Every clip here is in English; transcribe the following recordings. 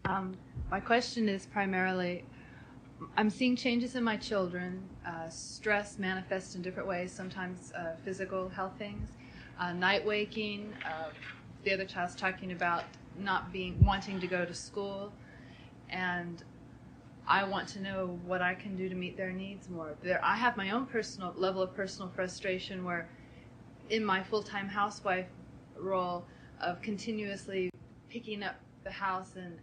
My question is primarily, I'm seeing changes in my children. Stress manifests in different ways, sometimes physical health things, night waking. The other child's talking about wanting to go to school, and I want to know what I can do to meet their needs more. I have my own personal level of personal frustration where in my full-time housewife role of continuously picking up the house and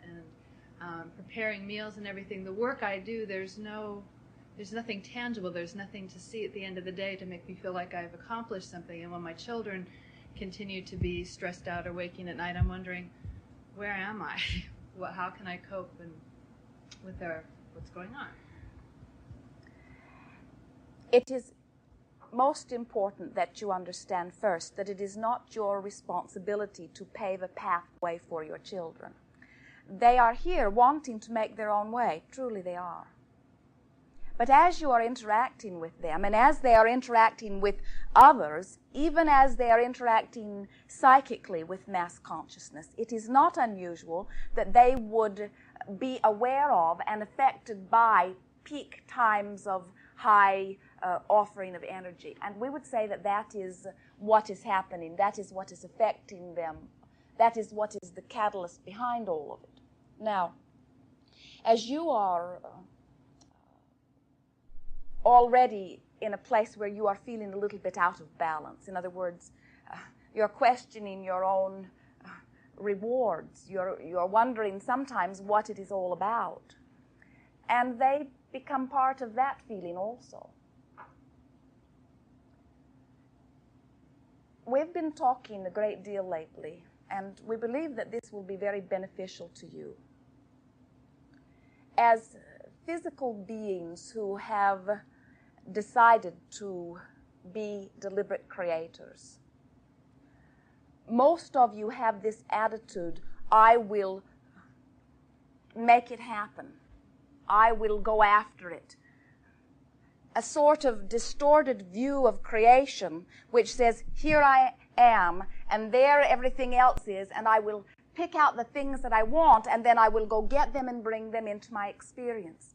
preparing meals and everything, the work I do, there's nothing tangible, there's nothing to see at the end of the day to make me feel like I've accomplished something. And when my children continue to be stressed out or waking at night, I'm wondering, where am I? How can I cope with what's going on? It is most important that you understand first that it is not your responsibility to pave a pathway for your children. They are here wanting to make their own way. Truly they are. But as you are interacting with them, and as they are interacting with others, even as they are interacting psychically with mass consciousness, it is not unusual that they would be aware of and affected by peak times of high offering of energy. And we would say that that is what is happening. That is what is affecting them. That is what is the catalyst behind all of it. Now, as you are already in a place where you are feeling a little bit out of balance, in other words, you're questioning your own rewards, you're wondering sometimes what it is all about, and they become part of that feeling also. We've been talking a great deal lately, and we believe that this will be very beneficial to you. As physical beings who have decided to be deliberate creators, most of you have this attitude, I will make it happen. I will go after it. A sort of distorted view of creation which says, here I am, and there everything else is, and I will pick out the things that I want, and then I will go get them and bring them into my experience.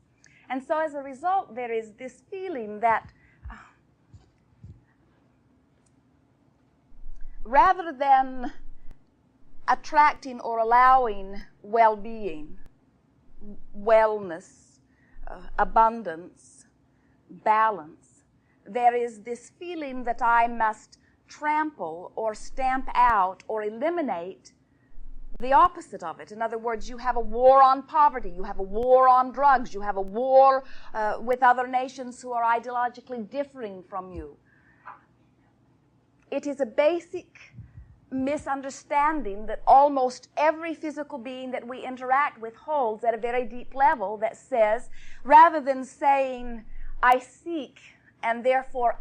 And so as a result, there is this feeling that rather than attracting or allowing well-being, wellness, abundance, balance, there is this feeling that I must trample or stamp out or eliminate the opposite of it. In other words, you have a war on poverty, you have a war on drugs, you have a war with other nations who are ideologically differing from you. It is a basic misunderstanding that almost every physical being that we interact with holds at a very deep level that says, rather than saying, I seek and therefore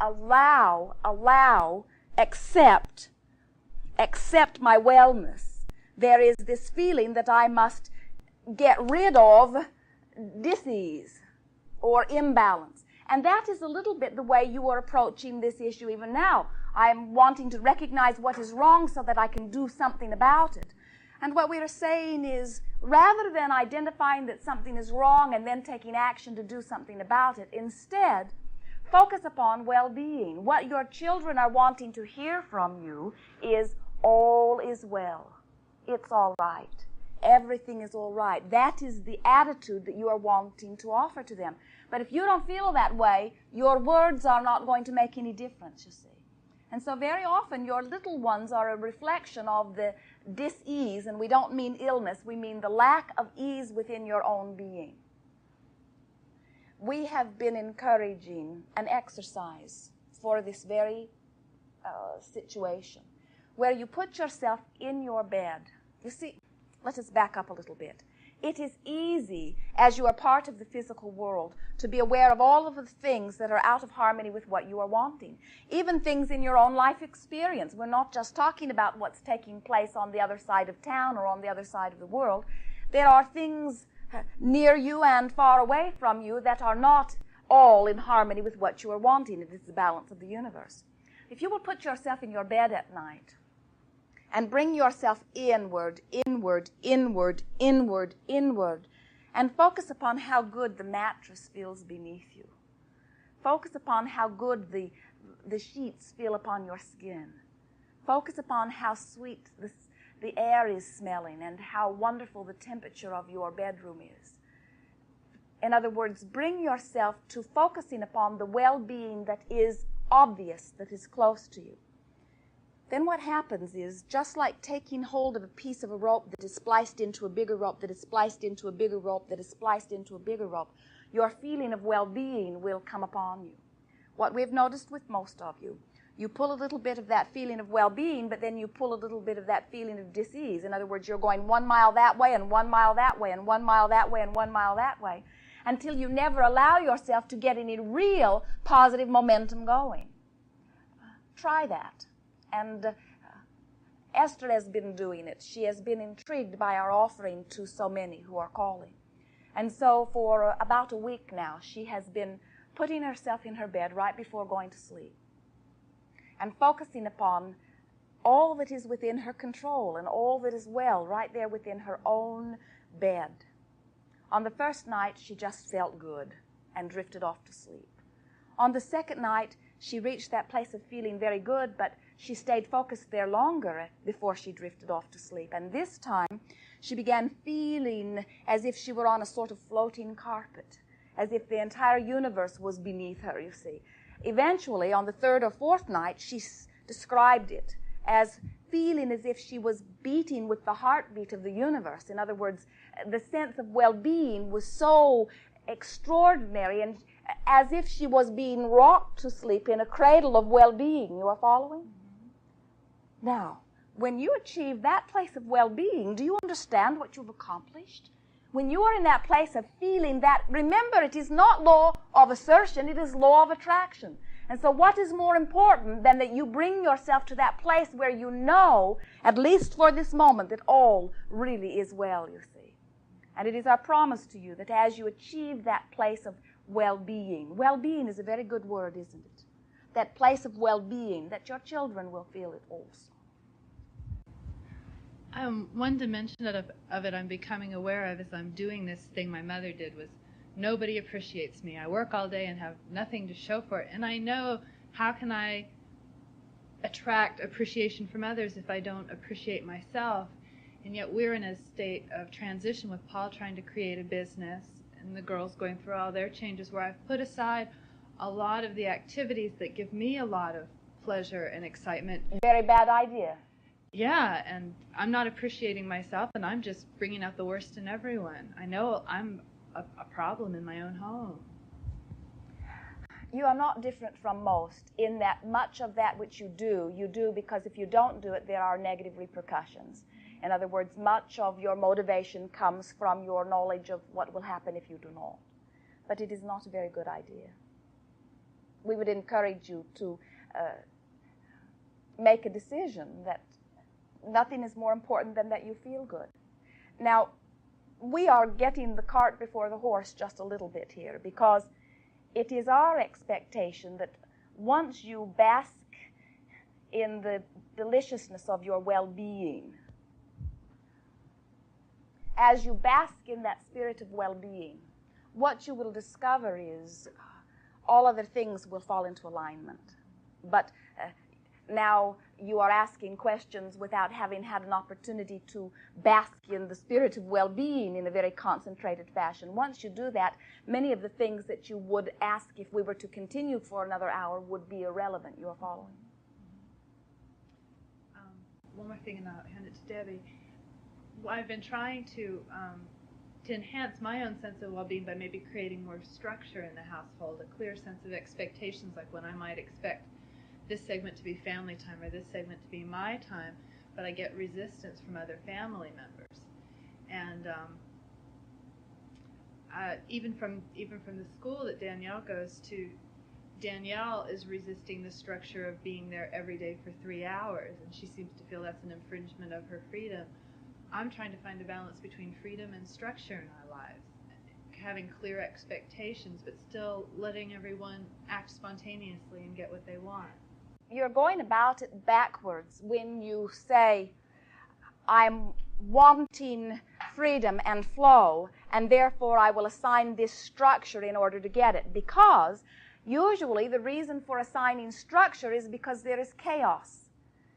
accept my wellness, there is this feeling that I must get rid of dis-ease or imbalance. And that is a little bit the way you are approaching this issue even now. I'm wanting to recognize what is wrong so that I can do something about it. And what we are saying is, rather than identifying that something is wrong and then taking action to do something about it, instead, focus upon well-being. What your children are wanting to hear from you is, all is well. It's all right. Everything is all right. That is the attitude that you are wanting to offer to them. But if you don't feel that way, your words are not going to make any difference, you see. And so very often your little ones are a reflection of the dis-ease, and we don't mean illness, we mean the lack of ease within your own being. We have been encouraging an exercise for this very situation, where you put yourself in your bed. You see, let us back up a little bit. It is easy, as you are part of the physical world, to be aware of all of the things that are out of harmony with what you are wanting. Even things in your own life experience. We're not just talking about what's taking place on the other side of town or on the other side of the world. There are things near you and far away from you that are not all in harmony with what you are wanting. It is the balance of the universe. If you will put yourself in your bed at night and bring yourself inward, inward, inward, inward, inward, and focus upon how good the mattress feels beneath you. Focus upon how good the sheets feel upon your skin. Focus upon how sweet the air is smelling and how wonderful the temperature of your bedroom is. In other words, bring yourself to focusing upon the well-being that is obvious, that is close to you. Then what happens is, just like taking hold of a piece of a rope that is spliced into a bigger rope, that is spliced into a bigger rope, that is spliced into a bigger rope, your feeling of well-being will come upon you. What we've noticed with most of you, you pull a little bit of that feeling of well-being, but then you pull a little bit of that feeling of dis-ease. In other words, you're going 1 mile that way and 1 mile that way and 1 mile that way and 1 mile that way, until you never allow yourself to get any real positive momentum going. Try that. And Esther has been doing it. She has been intrigued by our offering to so many who are calling. And so for about a week now, she has been putting herself in her bed right before going to sleep and focusing upon all that is within her control and all that is well right there within her own bed. On the first night, she just felt good and drifted off to sleep. On the second night, she reached that place of feeling very good, but she stayed focused there longer before she drifted off to sleep. And this time, she began feeling as if she were on a sort of floating carpet, as if the entire universe was beneath her, you see. Eventually, on the third or fourth night, she described it as feeling as if she was beating with the heartbeat of the universe. In other words, the sense of well-being was so extraordinary, and as if she was being rocked to sleep in a cradle of well-being. You are following? Mm-hmm. Now, when you achieve that place of well-being, do you understand what you've accomplished? When you are in that place of feeling that, remember, it is not law of assertion, it is law of attraction. And so what is more important than that you bring yourself to that place where you know, at least for this moment, that all really is well, you see. And it is our promise to you that as you achieve that place of well-being, well-being is a very good word, isn't it? That place of well-being, that your children will feel it also. One dimension of it I'm becoming aware of as I'm doing this thing my mother did was nobody appreciates me. I work all day and have nothing to show for it. And I know, how can I attract appreciation from others if I don't appreciate myself? And yet we're in a state of transition with Paul trying to create a business and the girls going through all their changes, where I've put aside a lot of the activities that give me a lot of pleasure and excitement. Very bad idea. Yeah, and I'm not appreciating myself, and I'm just bringing out the worst in everyone. I know I'm a problem in my own home. You are not different from most in that much of that which you do because if you don't do it, there are negative repercussions. In other words, much of your motivation comes from your knowledge of what will happen if you do not. But it is not a very good idea. We would encourage you to make a decision that nothing is more important than that you feel good. Now, we are getting the cart before the horse just a little bit here, because it is our expectation that once you bask in the deliciousness of your well-being, as you bask in that spirit of well-being, what you will discover is all other things will fall into alignment. But now you are asking questions without having had an opportunity to bask in the spirit of well-being in a very concentrated fashion. Once you do that, many of the things that you would ask if we were to continue for another hour would be irrelevant. You are following? One more thing, and I'll hand it to Debbie. Well, I've been trying to enhance my own sense of well-being by maybe creating more structure in the household, a clear sense of expectations, like when I might expect this segment to be family time or this segment to be my time, but I get resistance from other family members. And even from the school that Danielle goes to, Danielle is resisting the structure of being there every day for 3 hours, and she seems to feel that's an infringement of her freedom. I'm trying to find a balance between freedom and structure in our lives, having clear expectations, but still letting everyone act spontaneously and get what they want. You're going about it backwards when you say, I'm wanting freedom and flow, and therefore I will assign this structure in order to get it. Because usually the reason for assigning structure is because there is chaos.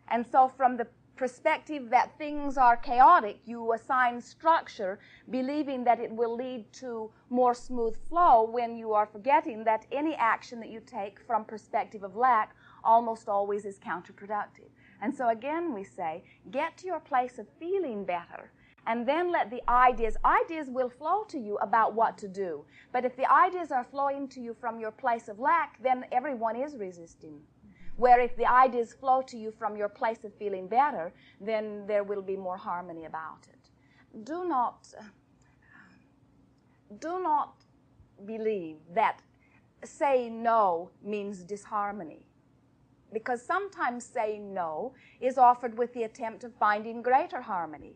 And so from the perspective that things are chaotic, you assign structure, believing that it will lead to more smooth flow, when you are forgetting that any action that you take from perspective of lack almost always is counterproductive. And so again we say, get to your place of feeling better, and then let the ideas will flow to you about what to do. But if the ideas are flowing to you from your place of lack, then everyone is resisting. Where if the ideas flow to you from your place of feeling better, then there will be more harmony about it. Do not believe that saying no means disharmony. Because sometimes saying no is offered with the attempt of finding greater harmony.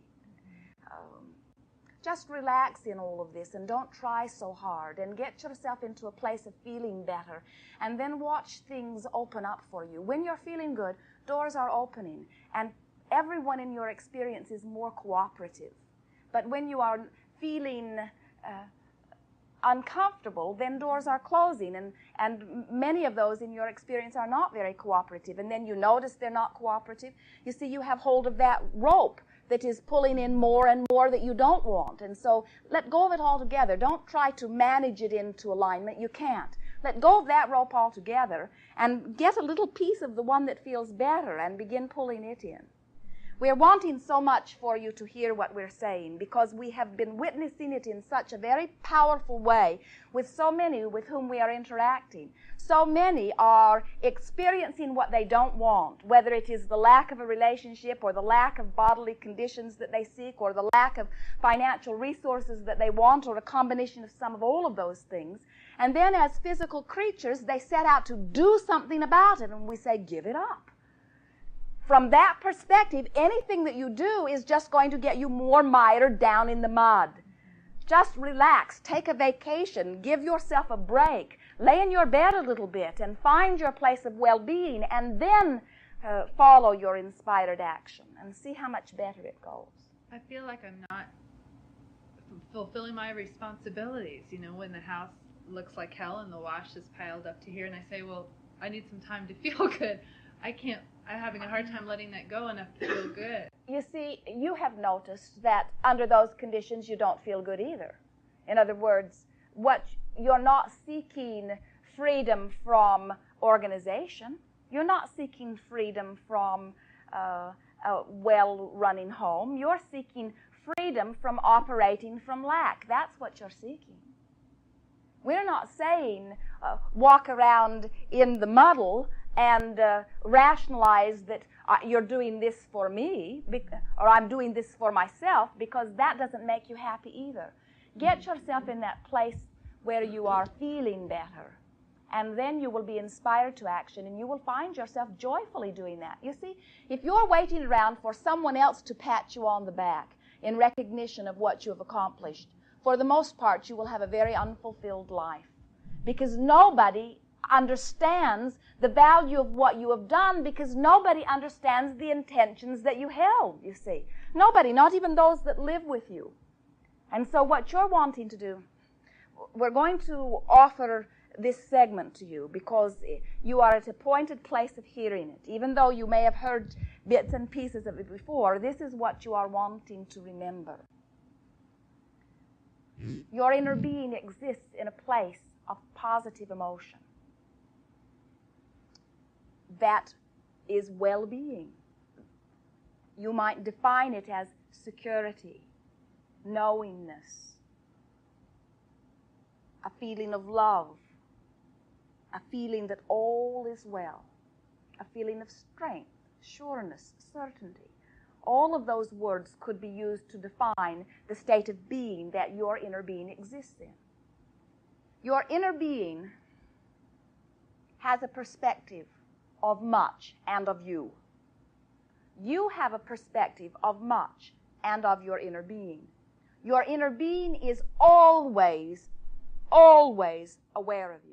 Just relax in all of this and don't try so hard, and get yourself into a place of feeling better, and then watch things open up for you. When you're feeling good, doors are opening, and everyone in your experience is more cooperative. But when you are feeling uncomfortable, then doors are closing, and many of those in your experience are not very cooperative. And then you notice they're not cooperative. You see, you have hold of that rope that is pulling in more and more that you don't want. And so let go of it altogether. Don't try to manage it into alignment. You can't. Let go of that rope altogether and get a little piece of the one that feels better and begin pulling it in. We're wanting so much for you to hear what we're saying, because we have been witnessing it in such a very powerful way with so many with whom we are interacting. So many are experiencing what they don't want, whether it is the lack of a relationship or the lack of bodily conditions that they seek or the lack of financial resources that they want, or a combination of some of all of those things. And then as physical creatures, they set out to do something about it, and we say, give it up. From that perspective, anything that you do is just going to get you more mired down in the mud. Just relax, take a vacation, give yourself a break, lay in your bed a little bit and find your place of well-being, and then follow your inspired action and see how much better it goes. I feel like I'm not fulfilling my responsibilities, when the house looks like hell and the wash is piled up to here, and I say, well, I need some time to feel good. I'm having a hard time letting that go enough to feel good. You see, you have noticed that under those conditions you don't feel good either. In other words, you're not seeking freedom from organization. You're not seeking freedom from a well-running home. You're seeking freedom from operating from lack. That's what you're seeking. We're not saying walk around in the muddle and rationalize that you're doing this for me, or I'm doing this for myself, because that doesn't make you happy either. Get yourself in that place where you are feeling better, and then you will be inspired to action, and you will find yourself joyfully doing that. You see, if you're waiting around for someone else to pat you on the back in recognition of what you have accomplished, for the most part you will have a very unfulfilled life, because nobody understands the value of what you have done, because nobody understands the intentions that you held, you see. Nobody, not even those that live with you. And so what you're wanting to do, we're going to offer this segment to you because you are at a pointed place of hearing it. Even though you may have heard bits and pieces of it before, this is what you are wanting to remember. Your inner being exists in a place of positive emotion. That is well-being. You might define it as security, knowingness, a feeling of love, a feeling that all is well, a feeling of strength, sureness, certainty. All of those words could be used to define the state of being that your inner being exists in. Your inner being has a perspective of much and of you. You have a perspective of much and of your inner being. Your inner being is always aware of you.